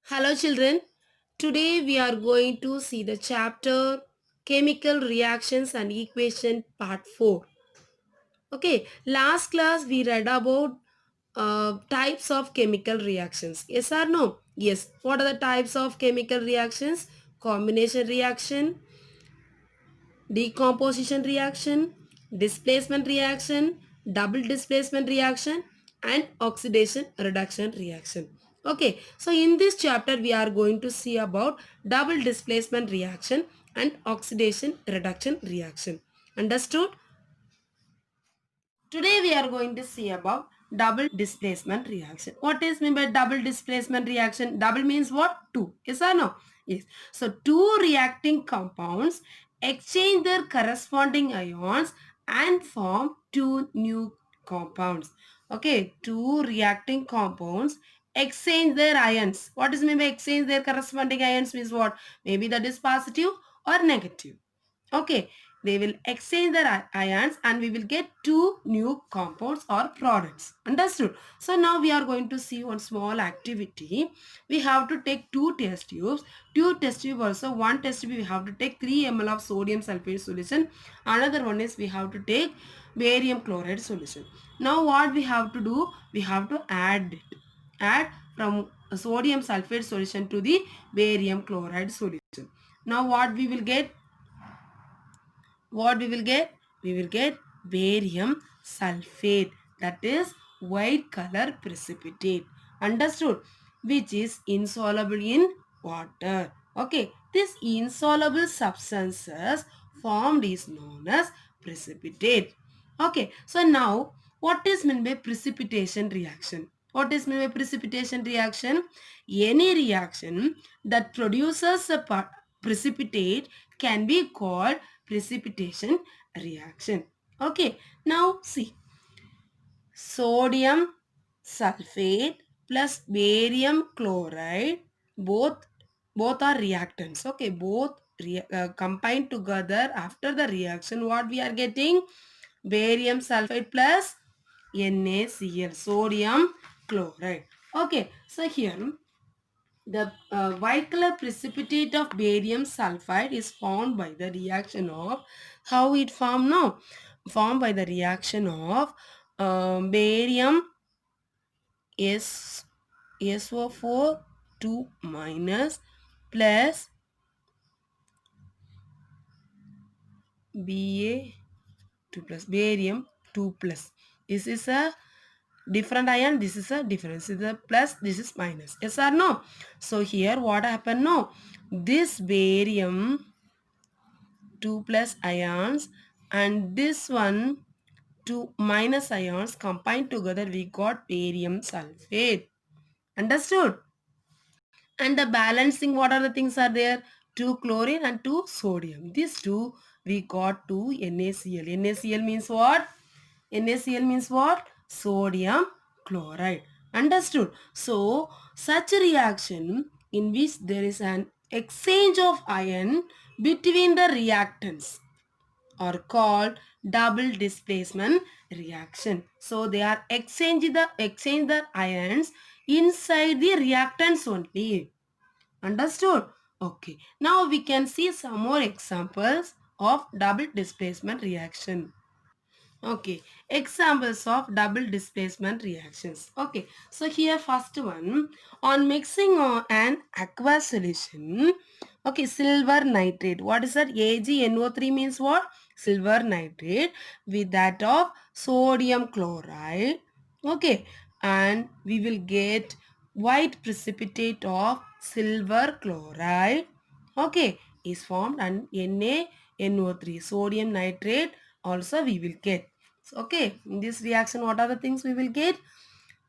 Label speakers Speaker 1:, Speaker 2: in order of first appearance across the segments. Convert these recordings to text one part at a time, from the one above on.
Speaker 1: Hello children, today we are going to see the chapter Chemical Reactions and Equation Part 4. Okay, last class we read about types of chemical reactions. Yes or no? Yes. What are the types of chemical reactions? Combination reaction, decomposition reaction, displacement reaction, double displacement reaction, and oxidation reduction reaction. Okay, so in this chapter we are going to see about double displacement reaction and oxidation reduction reaction. Understood? Today we are going to see about double displacement reaction. What is mean by double displacement reaction? Double means what? Two. Yes or no? Yes. So two reacting compounds exchange their corresponding ions and form two new compounds. Okay, two reacting compounds exchange their ions. What is mean by exchange their corresponding ions means what? Maybe that is positive or negative. Okay, they will exchange their ions and we will get two new compounds or products. Understood? So now we are going to see one small activity. We have to take two test tubes. Two test tube also. One test tube we have to take 3 ml of sodium sulfate solution. Another one is we have to take barium chloride solution. Now what we have to do? We have to add it. Add from sodium sulfate solution to the barium chloride solution. Now what we will get? What we will get? We will get barium sulfate, that is white color precipitate. Understood? Which is insoluble in water. Okay, this insoluble substances formed is known as precipitate. Okay, so now what is meant by precipitation reaction? What is meant by precipitation reaction? Any reaction that produces a precipitate can be called precipitation reaction. Okay, now see, sodium sulfate plus barium chloride, both are reactants. Okay, both combined together. After the reaction, what we are getting? Barium sulfate plus NaCl, sodium chloride. Okay, so here the white color precipitate of barium sulfide is formed by the reaction of, how it formed? No, formed by the reaction of barium S SO4 2 minus plus Ba2 plus, barium 2 plus. This is a different ion, this is a difference. This is a plus, this is minus. Yes or no? So here what happened? No, this barium 2 plus ions and this one 2 minus ions combined together, we got barium sulfate. Understood? And the balancing, what are the things are there? 2 chlorine and 2 sodium. These two we got 2 NaCl. NaCl means what? NaCl means what? Sodium chloride. Understood? So such a reaction in which there is an exchange of ion between the reactants are called double displacement reaction. So they are exchange the ions inside the reactants only. Understood? Okay. Now we can see some more examples of double displacement reaction. Okay, examples of double displacement reactions. Okay, so here first one, on mixing an aqueous solution. Okay, silver nitrate. What is that? AgNO3 means what? Silver nitrate with that of sodium chloride. Okay, and we will get white precipitate of silver chloride. Okay, is formed and NaNO3, sodium nitrate also we will get. So, okay, in this reaction, what are the things we will get?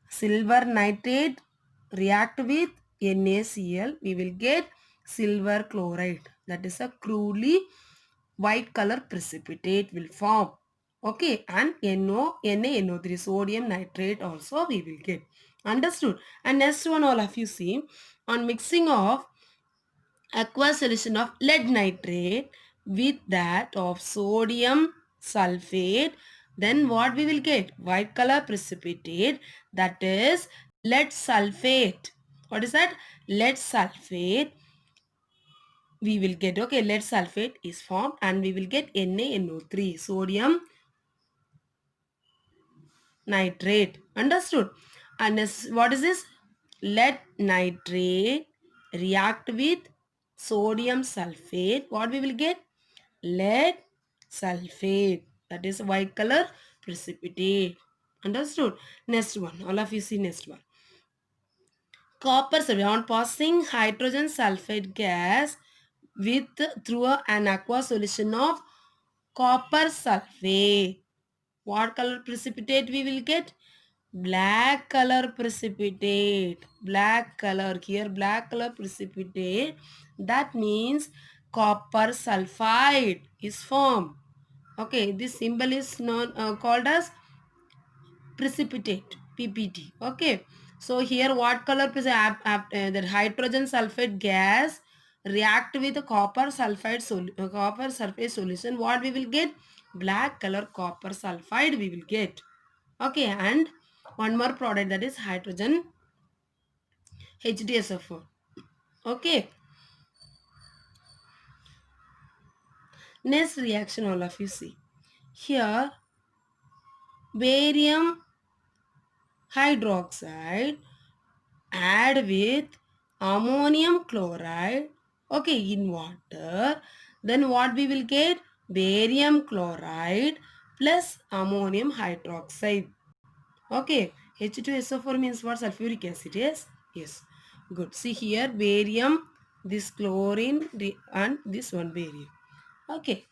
Speaker 1: Silver nitrate react with NaCl. We will get silver chloride. That is a crudely white color precipitate will form. Okay, and NaNO3, sodium nitrate also we will get. Understood? And next one, all of you see, on mixing of aqueous solution of lead nitrate with that of sodium sulfate, then what we will get? White color precipitate, that is lead sulfate. What is that? Lead sulfate we will get. Okay, lead sulfate is formed and we will get NaNO3, sodium nitrate. Understood? And what is this? Lead nitrate react with sodium sulfate. What we will get? Lead sulfate. That is white color precipitate. Understood? Next one. All of you see next one. Copper sulfate. On passing hydrogen sulfate gas with through an aqua solution of copper sulfate. What color precipitate we will get? Black color precipitate. Black color. Here black color precipitate. That means copper sulfide is formed. Okay, this symbol is known called as precipitate, PPT. Okay, so here what color that hydrogen sulfate gas react with a copper sulfate solution. What we will get? Black color copper sulfide we will get. Okay, and one more product, that is hydrogen HDSO4. Okay, next reaction all of you see. Here barium hydroxide add with ammonium chloride, okay, in water. Then what we will get? Barium chloride plus ammonium hydroxide. Okay, H2SO4 means what? Sulfuric acid. Yes, good. See here barium, this chlorine and this one barium. Okay,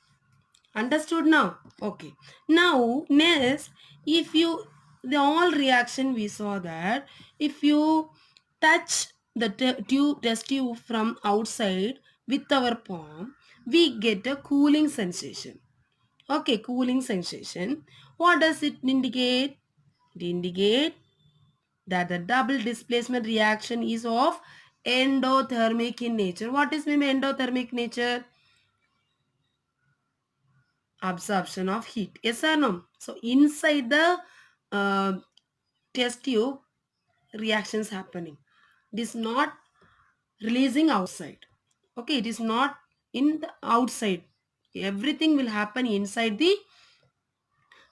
Speaker 1: understood now? Okay. Now, next, if you, the all reaction we saw that if you touch the test tube from outside with our palm, we get a cooling sensation. Okay, cooling sensation. What does it indicate? It indicates that the double displacement reaction is of endothermic in nature. What is mean endothermic nature? Absorption of heat. Yes or no? So inside the uh, test tube, reactions happening. It is not releasing outside. Okay, it is not in the outside. Everything will happen inside the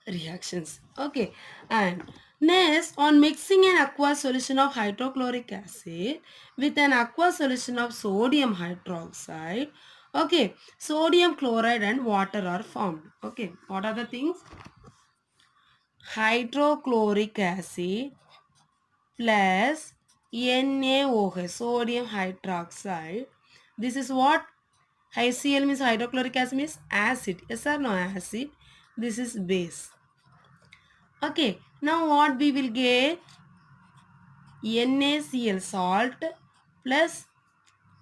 Speaker 1: reactions. Okay, and next, on mixing an aqueous solution of hydrochloric acid with an aqueous solution of sodium hydroxide, okay, sodium chloride and water are formed. Okay, what are the things? Hydrochloric acid plus NaOH, sodium hydroxide. This is what? HCl means hydrochloric acid means acid. Yes or no? Acid. This is base. Okay. Now what we will get? NaCl, salt, plus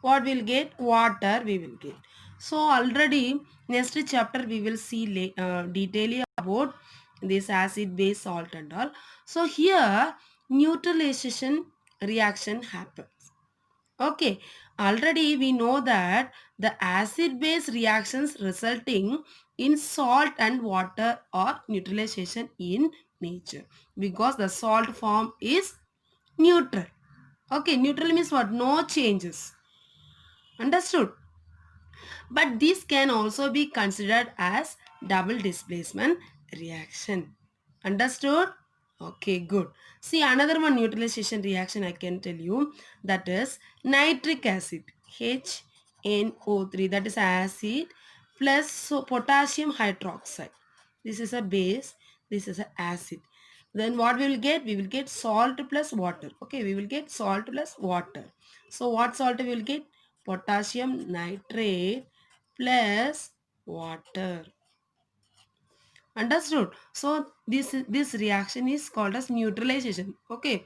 Speaker 1: what we'll get? Water we will get. So already next chapter we will see detailing about this acid, base, salt and all. So here neutralization reaction happens. Okay, already we know that the acid base reactions resulting in salt and water or neutralization in nature, because the salt form is neutral. Okay, neutral means what? No changes. Understood? But this can also be considered as double displacement reaction. Understood? Okay, good. See, another one neutralization reaction I can tell you, that is nitric acid, HNO3, that is acid plus potassium hydroxide. This is a base, this is an acid. Then what we will get? We will get salt plus water. Okay, we will get salt plus water. So what salt we will get? Potassium nitrate plus water. Understood? So this reaction is called as neutralization. Okay.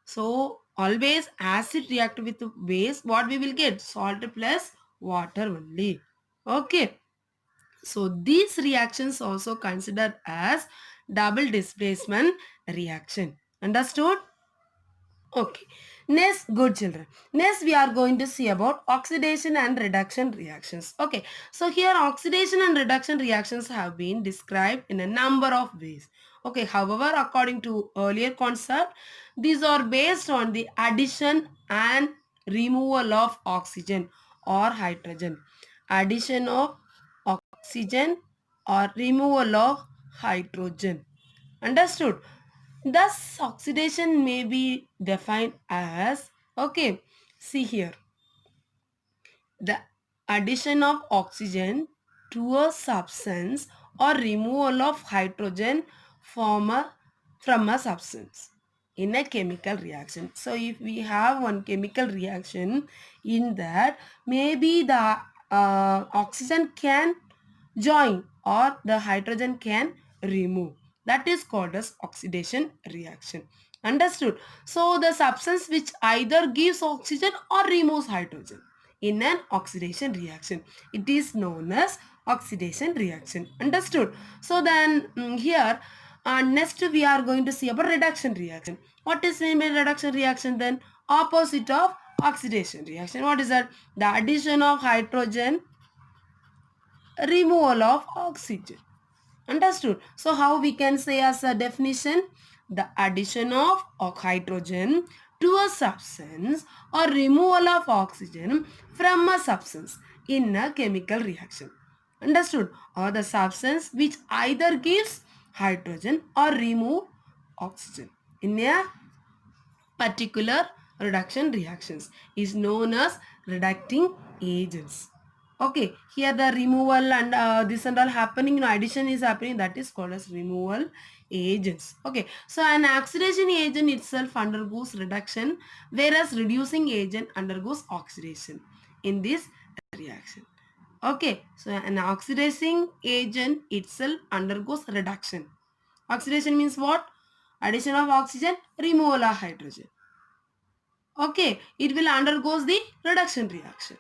Speaker 1: So always acid react with base. What we will get? Salt plus water only. Okay. So these reactions also considered as double displacement reaction. Understood? Okay. Next, good children. Next, we are going to see about oxidation and reduction reactions. Okay, so here oxidation and reduction reactions have been described in a number of ways. Okay, however, according to earlier concept, these are based on the addition and removal of oxygen or hydrogen. Addition of oxygen or removal of hydrogen. Understood? Thus, oxidation may be defined as, okay, see here, the addition of oxygen to a substance or removal of hydrogen from a substance in a chemical reaction. So, if we have one chemical reaction in that, maybe the oxygen can join or the hydrogen can remove. That is called as oxidation reaction. Understood? So the substance which either gives oxygen or removes hydrogen in an oxidation reaction, it is known as oxidation reaction. Understood? So then here next we are going to see about reduction reaction. What is meant by reduction reaction then? Opposite of oxidation reaction. What is that? The addition of hydrogen, removal of oxygen. Understood? So how we can say as a definition? The addition of hydrogen to a substance or removal of oxygen from a substance in a chemical reaction. Understood? Or the substance which either gives hydrogen or remove oxygen in a particular reduction reactions is known as reducting agents. Okay, here the removal and this and all happening, addition is happening, that is called as removal agents. Okay, so an oxidation agent itself undergoes reduction, whereas reducing agent undergoes oxidation in this reaction. Okay, so an oxidizing agent itself undergoes reduction. Oxidation means what? Addition of oxygen, removal of hydrogen. Okay, it will undergoes the reduction reaction,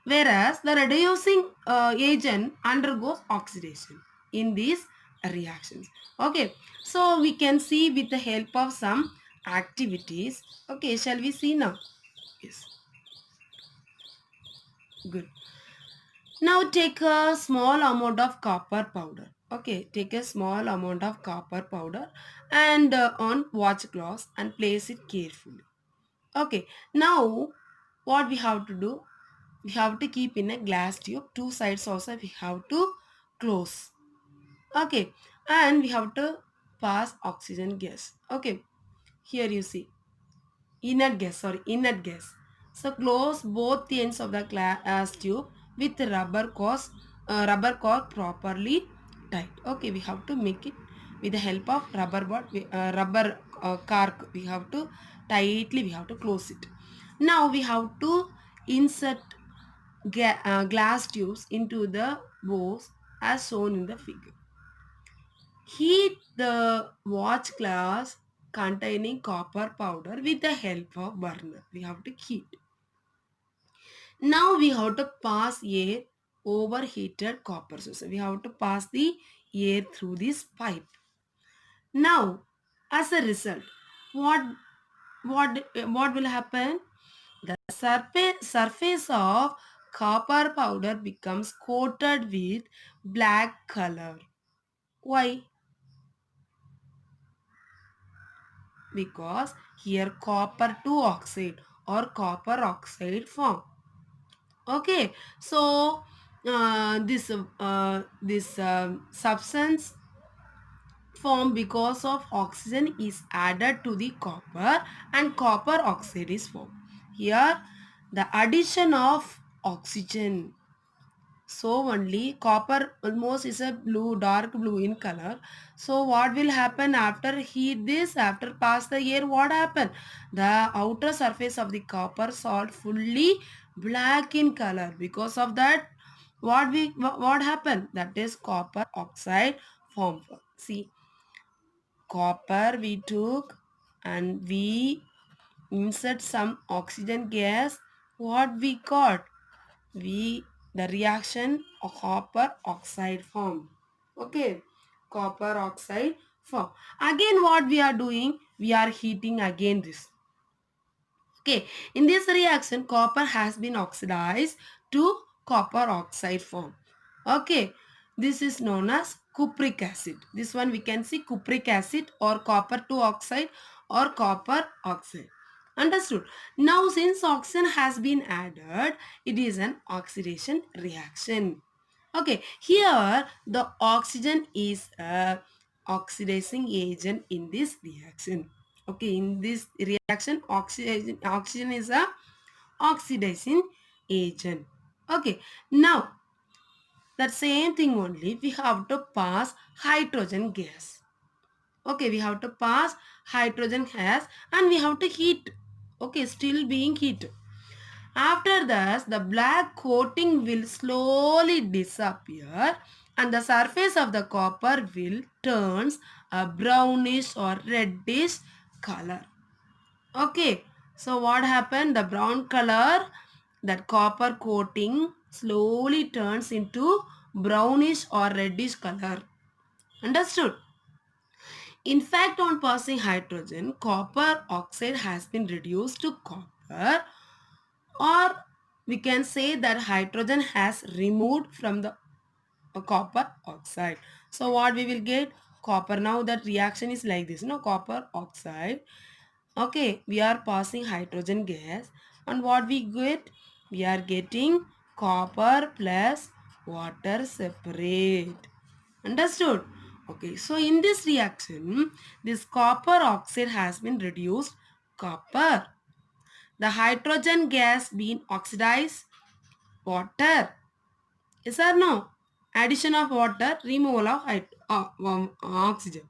Speaker 1: whereas the reducing agent undergoes oxidation in these reactions. Okay, so we can see with the help of some activities. Okay, shall we see now? Yes, good. Now take a small amount of copper powder. Okay, take a small amount of copper powder and on watch glass and place it carefully. Okay, now what we have to do? We have to keep in a glass tube. Two sides also we have to close. Okay, and we have to pass oxygen gas. Okay, here you see inert gas. So close both the ends of the glass tube with rubber cork properly tight. Okay, we have to make it with the help of rubber cork. We have to tightly, we have to close it. Now we have to insert glass tubes into the bores as shown in the figure. Heat the watch glass containing copper powder with the help of burner. We have to heat. Now we have to pass air over heated copper source. We have to pass the air through this pipe. Now, as a result, what what will happen? The surface of copper powder becomes coated with black color. Why? Because here copper 2 oxide or copper oxide form. Okay, so this substance form because of oxygen is added to the copper and copper oxide is formed. Here the addition of oxygen, so only copper almost is a blue, dark blue in color. So what will happen after heat this, after pass the air, what happen? The outer surface of the copper salt fully black in color. Because of that, what happened? That is copper oxide form. See, copper we took and we insert some oxygen gas. What we got? We the reaction of copper oxide form. Okay, copper oxide form. Again what we are doing? We are heating again this. Okay, in this reaction, copper has been oxidized to copper oxide form. Okay, this is known as cupric acid. This one we can see cupric acid or copper to oxide or copper oxide. Understood? Now, since oxygen has been added, it is an oxidation reaction. Okay, here the oxygen is a oxidizing agent in this reaction. Okay, in this reaction, oxygen is a oxidizing agent. Okay, now that same thing only we have to pass hydrogen gas. Okay, we have to pass hydrogen gas and we have to heat. Okay, still being heat. After this, the black coating will slowly disappear and the surface of the copper will turns a brownish or reddish color. Okay, so what happened? The brown color, that copper coating slowly turns into brownish or reddish color. Understood? In fact, on passing hydrogen, copper oxide has been reduced to copper, or we can say that hydrogen has removed from the copper oxide. So what we will get? Copper. Now that reaction is like this, no, copper oxide. Okay, we are passing hydrogen gas and what we get? We are getting copper plus water separate. Understood? Okay, so in this reaction, this copper oxide has been reduced copper. The hydrogen gas being oxidized water. Yes or no? Addition of water, removal of oxygen.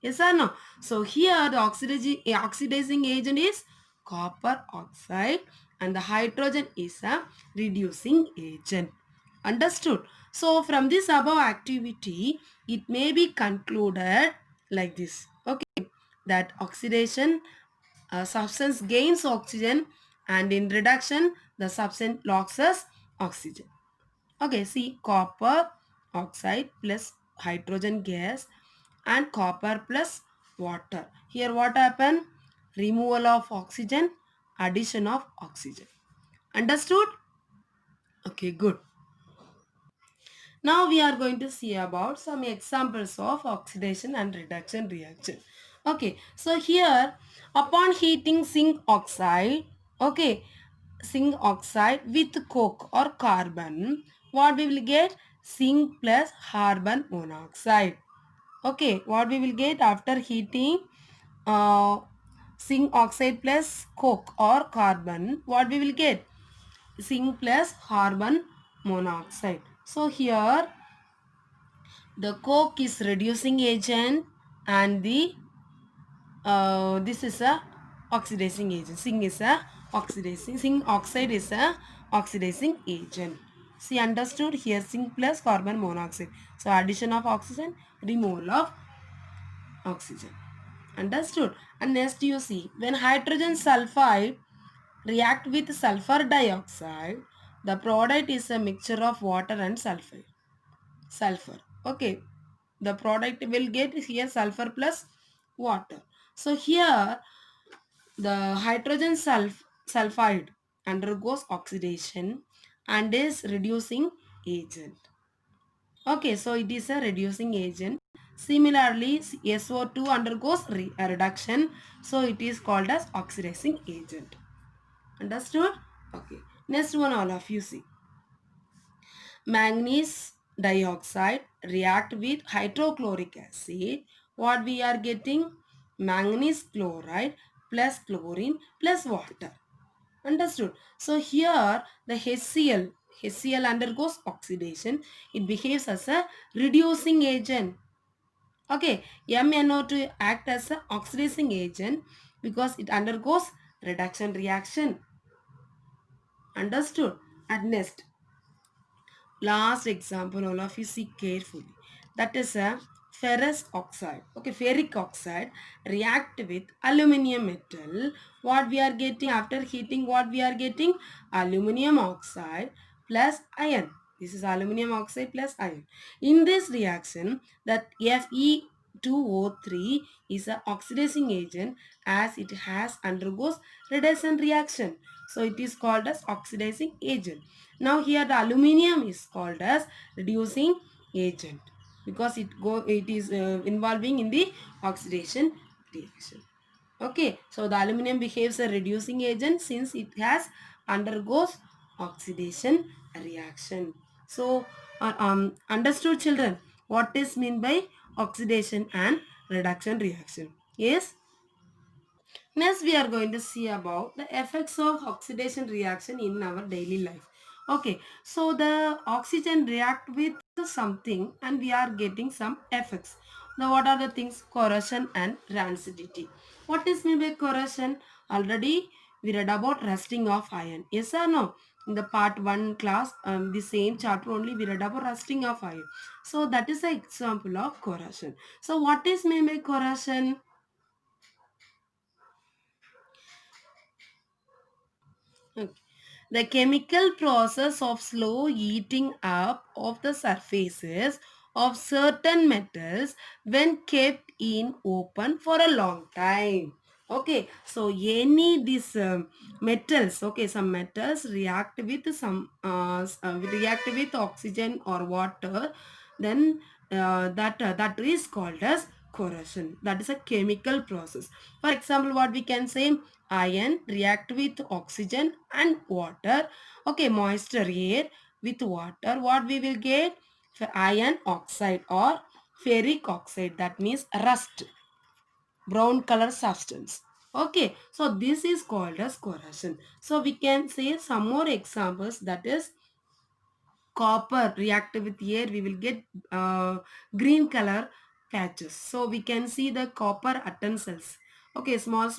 Speaker 1: Yes or no? So here the oxidizing agent is copper oxide and the hydrogen is a reducing agent. Understood? So from this above activity, it may be concluded like this. Okay, that oxidation substance gains oxygen and in reduction the substance loses oxygen. Okay, see copper oxide plus hydrogen gas and copper plus water. Here what happened? Removal of oxygen, addition of oxygen. Understood? Okay, good. Now we are going to see about some examples of oxidation and reduction reaction. Okay, so here upon heating zinc oxide, okay, zinc oxide with coke or carbon, what we will get? Zinc plus carbon monoxide. Okay, what we will get after heating uh, zinc oxide plus coke or carbon, what we will get? Zinc plus carbon monoxide. So here the coke is reducing agent and the this is a oxidizing agent. Zinc is a oxidizing. Zinc oxide is a oxidizing agent. See, understood? Here zinc plus carbon monoxide. So addition of oxygen, removal of oxygen. Understood? And next you see when hydrogen sulfide react with sulfur dioxide, the product is a mixture of water and sulfur. Okay, the product will get here sulfur plus water. So here the hydrogen sulfide undergoes oxidation and is reducing agent. Okay, so it is a reducing agent. Similarly, SO2 undergoes reduction, so it is called as oxidizing agent. Understood? Okay. Next one, all of you see. Manganese dioxide react with hydrochloric acid. What we are getting? Manganese chloride plus chlorine plus water. Understood? So here the HCl undergoes oxidation. It behaves as a reducing agent. Okay, MnO2 act as an oxidizing agent because it undergoes reduction reaction. Understood? And next, last example, all of you see carefully. That is a ferrous oxide. Okay, ferric oxide react with aluminium metal. What we are getting after heating? What we are getting? Aluminium oxide plus iron. This is aluminium oxide plus iron. In this reaction, that Fe 2O3 is an oxidizing agent as it has undergoes reduction reaction. So it is called as oxidizing agent. Now here the aluminium is called as reducing agent because it is involving in the oxidation reaction. Okay, so the aluminum behaves a reducing agent since it has undergoes oxidation reaction. So, understood children, what is mean by oxidation and reduction reaction? Yes. Next, we are going to see about the effects of oxidation reaction in our daily life. Okay, so the oxygen react with something and we are getting some effects. Now, what are the things? Corrosion and rancidity. What is mean by corrosion? Already we read about rusting of iron. Yes or no? In the part 1 class, the same chapter only we read about rusting of iron. So that is an example of corrosion. So what is mean by corrosion? Okay. The chemical process of slow heating up of the surfaces of certain metals when kept in open for a long time. Okay, so any these metals, okay, some metals react with react with oxygen or water, then that is called as corrosion. That is a chemical process. For example, what we can say, iron react with oxygen and water, okay, moisture air with water, what we will get? Iron oxide or ferric oxide, that means rust, brown color substance. Okay, so this is called as corrosion. So we can say some more examples, that is copper react with air, we will get green color patches. So we can see the copper utensils. Okay, small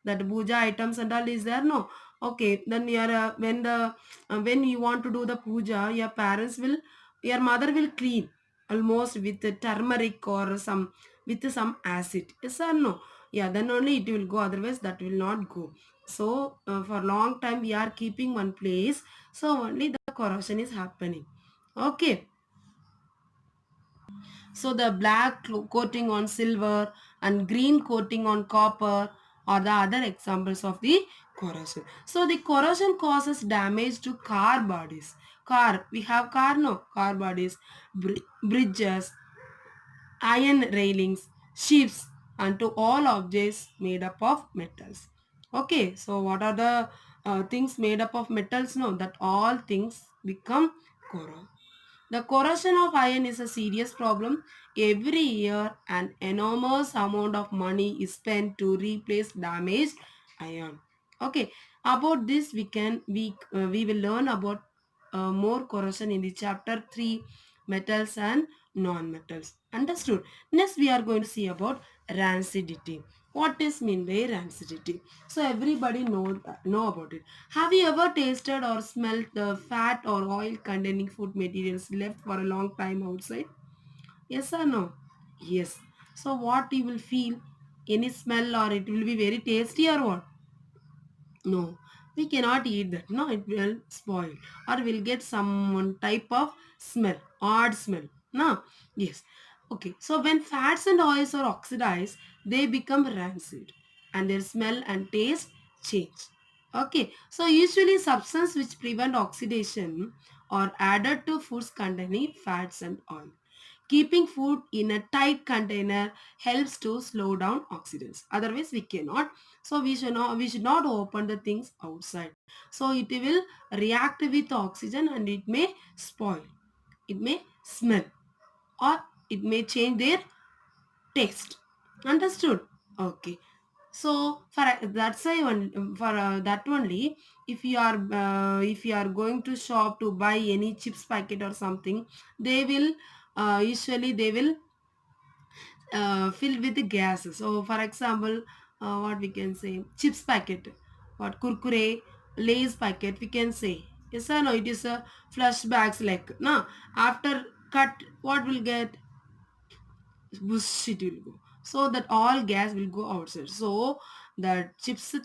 Speaker 1: that puja items and all is there, no? Okay, then your when you want to do the puja, your parents will, your mother will clean almost with the turmeric or some with some acid. Yes or no? Yeah, then only it will go, otherwise that will not go. So for long time we are keeping one place, so only the corrosion is happening. Okay, so the black coating on silver and green coating on copper are the other examples of the corrosion. So the corrosion causes damage to car bodies. Car, we have car, no? Car bodies, bridges, iron railings, ships, and to all objects made up of metals. Okay, so what are the things made up of metals? No, that all things become corrode. The corrosion of iron is a serious problem. Every year, an enormous amount of money is spent to replace damaged iron. Okay, about this we will learn about more corrosion in the chapter 3, metals and non-metals. Understood? Next, we are going to see about rancidity. What is mean by rancidity? So everybody know about it. Have you ever tasted or smelled the fat or oil containing food materials left for a long time outside? Yes or no? Yes. So what you will feel? Any smell, or it will be very tasty or what? No, we cannot eat that. No, it will spoil or will get some type of smell, odd smell. No, yes. Okay, so when fats and oils are oxidized, they become rancid and their smell and taste change. Okay, so usually substance which prevent oxidation are added to foods containing fats and oil. Keeping food in a tight container helps to slow down oxidants. Otherwise, we cannot. So we should not open the things outside. So it will react with oxygen and it may spoil. It may smell or it may change their taste. Understood? Okay. So for that's why for that only, if you are going to shop to buy any chips packet or something, they will usually they will filled with the gases. So, for example, what we can say, chips packet, what kurkure, Lay's packet, we can say. Yes or no? It is a flush bags like. No, after cut, what will get? Bush it will go. So that all gas will go outside. So that chips,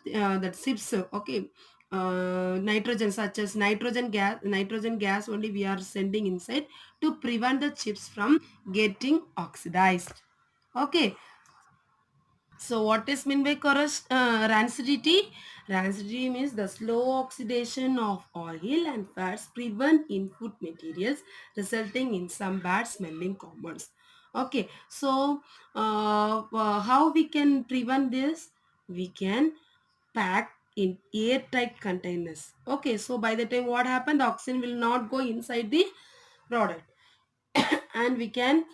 Speaker 1: okay. Nitrogen, such as nitrogen gas only we are sending inside to prevent the chips from getting oxidized. Okay, so what is mean by rancidity? Rancidity means the slow oxidation of oil and fats prevent in food materials, resulting in some bad smelling compounds. Okay, so how we can prevent this? We can pack in airtight containers. Okay, so by the time what happened, the oxygen will not go inside the product, and we can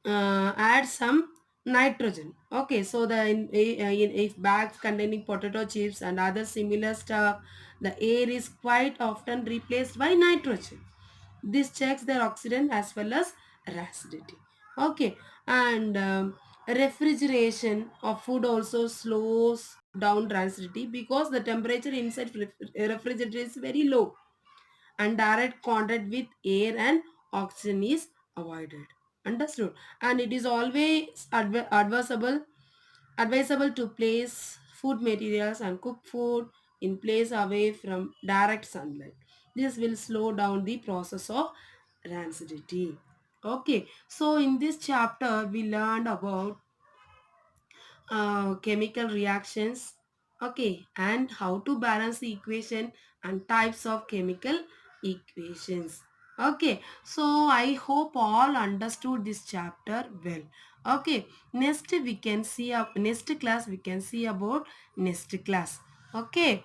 Speaker 1: add some nitrogen. Okay, so if bags containing potato chips and other similar stuff, the air is quite often replaced by nitrogen. This checks their oxidant as well as acidity. Okay, and refrigeration of food also slows down acidity because the temperature inside refrigerator is very low, and direct contact with air and oxygen is avoided. Understood? And it is always advisable to place food materials and cook food in place away from direct sunlight. This will slow down the process of rancidity. Okay, so in this chapter we learned about chemical reactions, okay, and how to balance the equation and types of chemical equations. Okay, so I hope all understood this chapter well. Okay, next class we can see about next class. Okay,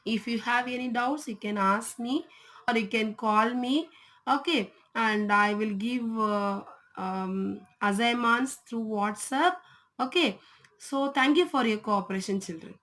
Speaker 1: if you have any doubts you can ask me or you can call me. Okay, and I will give assignments through WhatsApp. Okay, so thank you for your cooperation, children.